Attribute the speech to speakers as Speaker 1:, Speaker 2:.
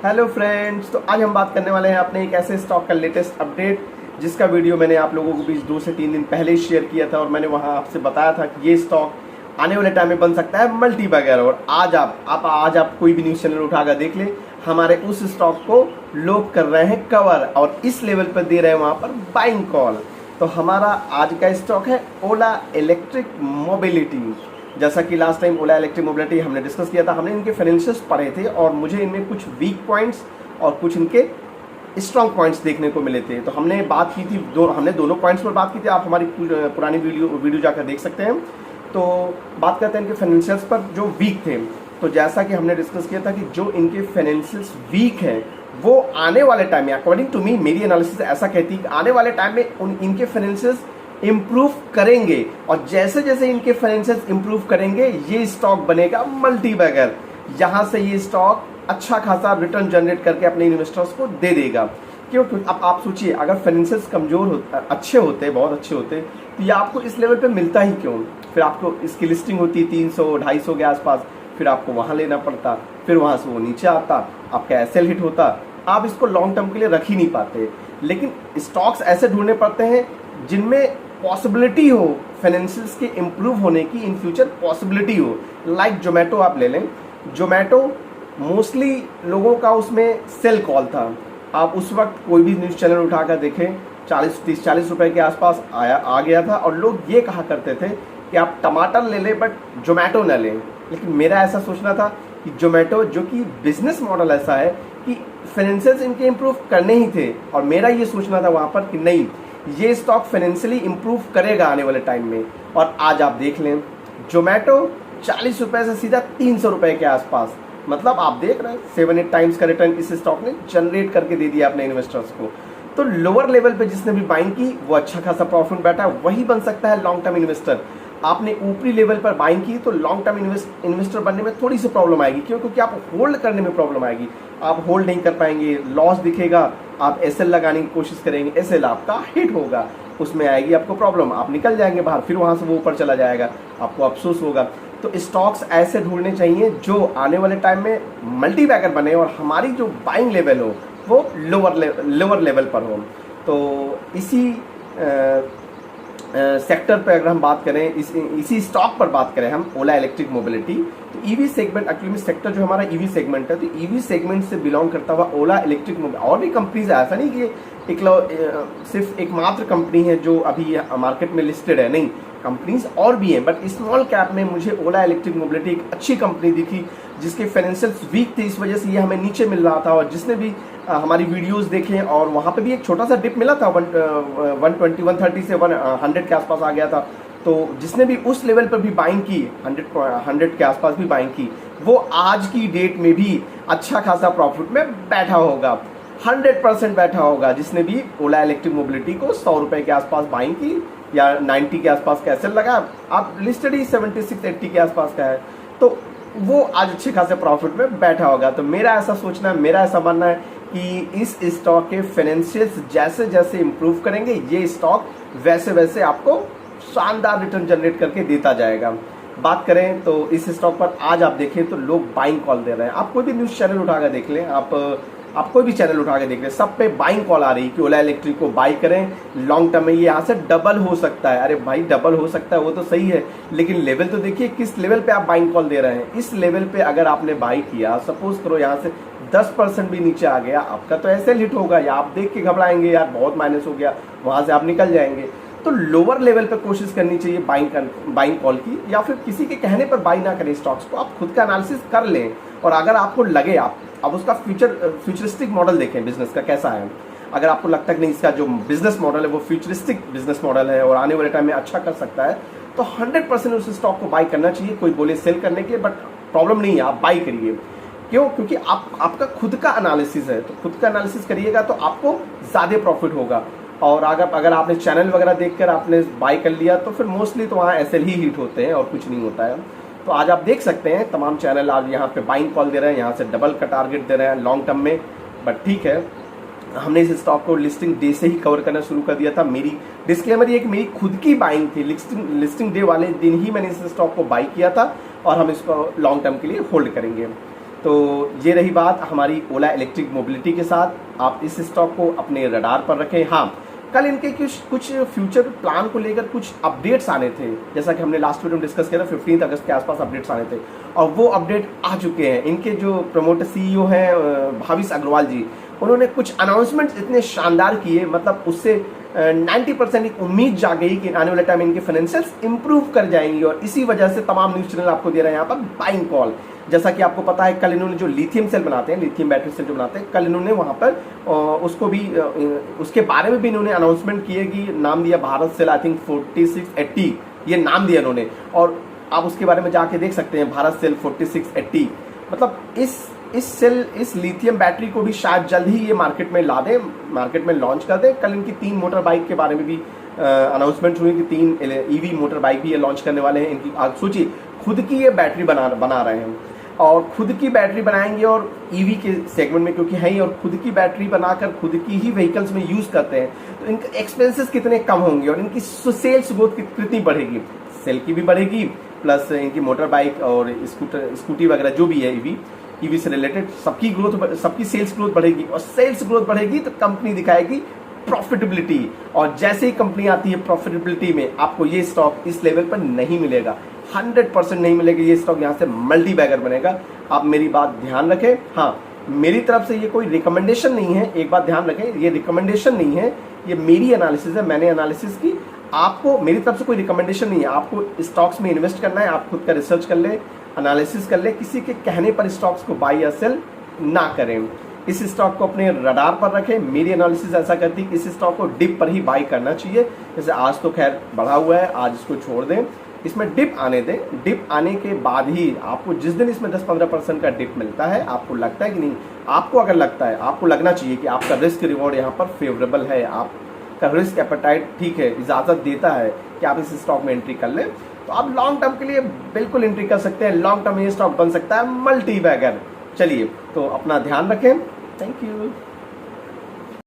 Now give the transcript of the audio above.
Speaker 1: Hello friends, तो आज हम बात करने वाले हैं अपने एक ऐसे स्टॉक का लेटेस्ट अपडेट जिसका वीडियो मैंने आप लोगों के बीच 2 से 3 दिन पहले ही शेयर किया था और मैंने वहां आपसे बताया था कि ये स्टॉक आने वाले टाइम में बन सकता है मल्टी बैगर। और आज आप कोई भी न्यूज़ चैनल उठाकर देख ले, हमारे उस स्टॉक को लोग कर रहे हैं कवर और इस लेवल पर दे रहे हैं वहां पर बाइंग कॉल। तो हमारा आज का स्टॉक है ओला इलेक्ट्रिक मोबिलिटी। जैसा कि लास्ट टाइम ओला इलेक्ट्रिक मोबिलिटी हमने डिस्कस किया था, हमने इनके फाइनेंशियल्स पढ़े थे और मुझे इनमें कुछ वीक पॉइंट्स और कुछ इनके स्ट्रॉन्ग पॉइंट्स देखने को मिले थे। तो हमने बात की थी हमने दोनों पॉइंट्स पर बात की थी। आप हमारी पुरानी वीडियो जाकर देख सकते हैं। तो बात करते हैं इनके फाइनेंशियल्स पर जो वीक थे। तो जैसा कि हमने डिस्कस किया था कि जो इनके फाइनेंशियल्स वीक हैं वो आने वाले टाइम में, अकॉर्डिंग टू मी, मेरी एनालिसिस ऐसा कहती है कि आने वाले टाइम में इनके फाइनेंशियल्स इंप्रूव करेंगे और जैसे जैसे इनके फाइनेंशियल्स इंप्रूव करेंगे ये स्टॉक बनेगा मल्टी बैगर। यहां से ये स्टॉक अच्छा खासा रिटर्न जनरेट करके अपने इन्वेस्टर्स को दे देगा। क्यों? अब आप सोचिए, अगर फाइनेंशियल्स कमजोर अच्छे होते, बहुत अच्छे होते, तो ये आपको इस लेवल पे मिलता ही क्यों? फिर आपको इसकी लिस्टिंग होती 300-250 के आसपास, फिर आपको वहां लेना पड़ता, फिर वहां से वो नीचे आता, आपका एसएल हिट होता, आप इसको लॉन्ग टर्म के लिए रख ही नहीं पाते। लेकिन स्टॉक्स ऐसे ढूंढने पड़ते हैं जिनमें पॉसिबिलिटी हो फाइनेंशियल्स के इम्प्रूव होने की, इन फ्यूचर पॉसिबिलिटी हो। लाइक जोमेटो आप ले लें। जोमेटो मोस्टली लोगों का उसमें सेल कॉल था। आप उस वक्त कोई भी न्यूज़ चैनल उठाकर देखें, 40 रुपए के आसपास आ गया था और लोग ये कहा करते थे कि आप टमाटर ले लें बट जोमेटो न लें। लेकिन मेरा ऐसा सोचना था कि जोमेटो, जो कि बिजनेस मॉडल ऐसा है कि फाइनेंशियल्स इनके इम्प्रूव करने ही थे, और मेरा ये सोचना था वहाँ पर कि नहीं, ये स्टॉक फाइनेंशियली इंप्रूव करेगा आने वाले टाइम में। और आज आप देख लें, जोमेटो 40 रुपए से सीधा 300 रुपए के आसपास, मतलब आप देख रहे हैं 7-8 टाइम्स का रिटर्न इस स्टॉक ने जनरेट करके दे दिया अपने इन्वेस्टर्स को। तो लोअर लेवल पे जिसने भी बाइंग की वो अच्छा खासा प्रॉफिट बैठा, वही बन सकता है लॉन्ग टर्म इन्वेस्टर। आपने ऊपरी लेवल पर बाइंग की तो लॉन्ग टर्म इन्वेस्टर बनने में थोड़ी सी प्रॉब्लम आएगी। क्यों? क्योंकि आप होल्ड करने में प्रॉब्लम आएगी, आप होल्ड नहीं कर पाएंगे, लॉस दिखेगा, आप एसएल लगाने की कोशिश करेंगे, एसएल आपका हिट होगा, उसमें आएगी आपको प्रॉब्लम, आप निकल जाएंगे बाहर, फिर वहां से वो ऊपर चला जाएगा, आपको अफसोस होगा। तो स्टॉक्स ऐसे ढूंढने चाहिए जो आने वाले टाइम में मल्टी बैगर बने और हमारी जो बाइंग लेवल हो वो लोअर लेवल पर हो। तो इसी सेक्टर पे अगर हम बात करें, इसी स्टॉक पर बात करें हम, ओला इलेक्ट्रिक मोबिलिटी, तो ईवी सेगमेंट, एक्चुअली सेक्टर जो हमारा ईवी सेगमेंट है, तो ईवी सेगमेंट से बिलोंग करता हुआ ओला इलेक्ट्रिक मोबिलिटी, और भी कंपनीज है, ऐसा नहीं कि सिर्फ एकमात्र कंपनी है जो अभी मार्केट में लिस्टेड है, नहीं, कंपनीज और भी हैं। बट स्मॉल कैप में मुझे ओला इलेक्ट्रिक मोबिलिटी एक अच्छी कंपनी दिखी जिसके फाइनेंशियल्स वीक थे, इस वजह से ये हमें नीचे मिल रहा था। और जिसने भी हमारी वीडियोस देखें, और वहाँ पे भी एक छोटा सा डिप मिला था, 120-130 से 100 के आसपास आ गया था। तो जिसने भी उस लेवल पर भी बाइंग की, 100 के आसपास भी बाइंग की, वो आज की डेट में भी अच्छा खासा प्रॉफिट में बैठा होगा, 100% बैठा होगा। जिसने भी ओला इलेक्ट्रिक मोबिलिटी को 100 रुपए के आसपास बाइंग की या 90 के आसपास का एसएल लगा, आप लिस्टेड ही 76-80 के आसपास का है, तो वो आज अच्छे खासे प्रॉफिट में बैठा होगा। तो मेरा ऐसा सोचना है, मेरा ऐसा मानना है कि इस स्टॉक के फाइनेंशियल्स जैसे जैसे इंप्रूव करेंगे, ये स्टॉक वैसे वैसे आपको शानदार रिटर्न जनरेट करके देता जाएगा। बात करें तो इस स्टॉक पर आज आप देखें तो लोग बाइंग कॉल दे रहे हैं। आप कोई भी न्यूज़ चैनल उठा कर देख लें, आप कोई भी चैनल उठा के देख लें, सब पे बाइंग कॉल आ रही कि ओला इलेक्ट्रिक को बाई करें, लॉन्ग टर्म में ये यहाँ से डबल हो सकता है। अरे भाई, डबल हो सकता है वो तो सही है, लेकिन लेवल तो देखिए किस लेवल पे आप बाइंग कॉल दे रहे हैं। इस लेवल पे अगर आपने बाई किया, सपोज करो यहाँ से 10% भी नीचे आ गया, आपका तो ऐसे हिट होगा, या आप देख के घबराएंगे, यार बहुत माइनस हो गया, वहां से आप निकल जाएंगे। तो लोअर लेवल पे कोशिश करनी चाहिए बाइंग कॉल की, या फिर किसी के कहने पर बाई ना करें स्टॉक्स को, आप खुद का एनालिसिस कर लें। और अगर आपको लगे, आप उसका फ्यूचरिस्टिक मॉडल देखें बिजनेस का कैसा है। अगर आपको लगता है कि नहीं, इसका जो बिजनेस मॉडल है वो फ्यूचरिस्टिक बिजनेस मॉडल है और आने वाले टाइम में अच्छा कर सकता है, तो 100% उस स्टॉक को बाई करना चाहिए। कोई बोले सेल करने के लिए, बट प्रॉब्लम नहीं है, आप बाई करिए। क्यों? क्योंकि आपका खुद का एनालिसिस है, तो खुद का एनालिसिस करिएगा तो आपको ज़्यादा प्रॉफिट होगा। और अगर आपने चैनल वगैरह देखकर आपने बाई कर लिया तो फिर मोस्टली तो वहाँ एसएल ही हिट होते हैं और कुछ नहीं होता है। तो आज आप देख सकते हैं तमाम चैनल आज यहाँ पे बाइंग कॉल दे रहे हैं, यहाँ से डबल का टारगेट दे रहे हैं लॉन्ग टर्म में। बट ठीक है, हमने इस स्टॉक को लिस्टिंग डे से ही कवर करना शुरू कर दिया था। मेरी डिस्क्लेमर ये कि मेरी खुद की बाइंग थी, लिस्टिंग डे वाले दिन ही मैंने इस स्टॉक को बाई किया था और हम इसको लॉन्ग टर्म के लिए होल्ड करेंगे। तो ये रही बात हमारी ओला इलेक्ट्रिक मोबिलिटी के साथ। आप इस स्टॉक को अपने रडार पर रखें। हाँ, कल इनके कुछ फ्यूचर प्लान को लेकर कुछ अपडेट्स आने थे, जैसा कि हमने लास्ट वीडियो में डिस्कस किया था। 15 अगस्त के आसपास अपडेट्स आने थे और वो अपडेट आ चुके हैं। इनके जो प्रमोटर CEO हैं भाविश अग्रवाल जी, उन्होंने कुछ अनाउंसमेंट्स इतने शानदार किए, मतलब उससे 90% एक उम्मीद जाग गई कि आने वाले टाइम इनके फाइनेंशियल्स इंप्रूव कर जाएंगी और इसी वजह से तमाम न्यूज चैनल आपको दे रहे हैं यहाँ पर बाइंग कॉल। जैसा कि आपको पता है, कल इन्होंने जो लिथियम सेल बनाते हैं, लिथियम बैटरी सेल जो बनाते हैं, कल इन्होंने वहाँ पर उसको भी उसके बारे में भी इन्होंने अनाउंसमेंट किए कि नाम दिया भारत सेल, आई थिंक 4680 ये नाम दिया इन्होंने। और आप उसके बारे में जाके देख सकते हैं, भारत सेल 4680। मतलब इस लिथियम बैटरी को भी शायद जल्द ही ये मार्केट में ला दें, मार्केट में लॉन्च कर दें। कल इनकी 3 मोटर बाइक के बारे में भी अनाउंसमेंट हुई कि 3 EV मोटर बाइक भी ये लॉन्च करने वाले हैं। इनकी आप सोचिए, खुद की ये बैटरी बना रहे हैं और खुद की बैटरी बनाएंगे और EV के सेगमेंट में क्योंकि है ही, और खुद की बैटरी बनाकर खुद की ही व्हीकल्स में यूज करते हैं, तो इनके एक्सपेंसेस कितने कम होंगे और इनकी सेल्स ग्रोथ कितनी बढ़ेगी। सेल की भी बढ़ेगी, प्लस इनकी मोटर बाइक और स्कूटी वगैरह जो भी है EV से रिलेटेड सबकी सेल्स ग्रोथ बढ़ेगी और सेल्स ग्रोथ बढ़ेगी तो कंपनी दिखाएगी प्रॉफिटेबिलिटी। और जैसे ही कंपनी आती है प्रॉफिटेबिलिटी में, आपको ये स्टॉक इस लेवल पर नहीं मिलेगा, 100% नहीं मिलेगा। ये स्टॉक यहाँ से मल्टी बैगर बनेगा। आप मेरी बात ध्यान रखें। हाँ, मेरी तरफ से ये कोई रिकमेंडेशन नहीं है, एक बात ध्यान रखें, ये रिकमेंडेशन नहीं है, ये मेरी एनालिसिस है, मैंने एनालिसिस की। आपको मेरी तरफ से कोई रिकमेंडेशन नहीं है, आपको स्टॉक्स में इन्वेस्ट करना है, आप खुद का रिसर्च कर ले, एनालिसिस कर ले, किसी के कहने पर स्टॉक्स को बाई या सेल ना करें। इस स्टॉक को अपने रडार पर रखें। मेरी एनालिसिस ऐसा करती है कि इस स्टॉक को डिप पर ही बाई करना चाहिए। जैसे आज तो खैर बढ़ा हुआ है, आज इसको छोड़ दें, इसमें डिप आने दें। डिप आने के बाद ही आपको जिस दिन इसमें 10-15% का डिप मिलता है, आपको लगता है कि नहीं, आपको अगर लगता है, आपको लगना चाहिए कि आपका रिस्क रिवॉर्ड यहाँ पर फेवरेबल है, आपका रिस्क एपेटाइट ठीक है, इजाज़त देता है कि आप इस स्टॉक में एंट्री कर लें, तो आप लॉन्ग टर्म के लिए बिल्कुल एंट्री कर सकते हैं। लॉन्ग टर्म में ये स्टॉक बन सकता है मल्टी बैगर। चलिए, तो अपना ध्यान रखें। Thank you.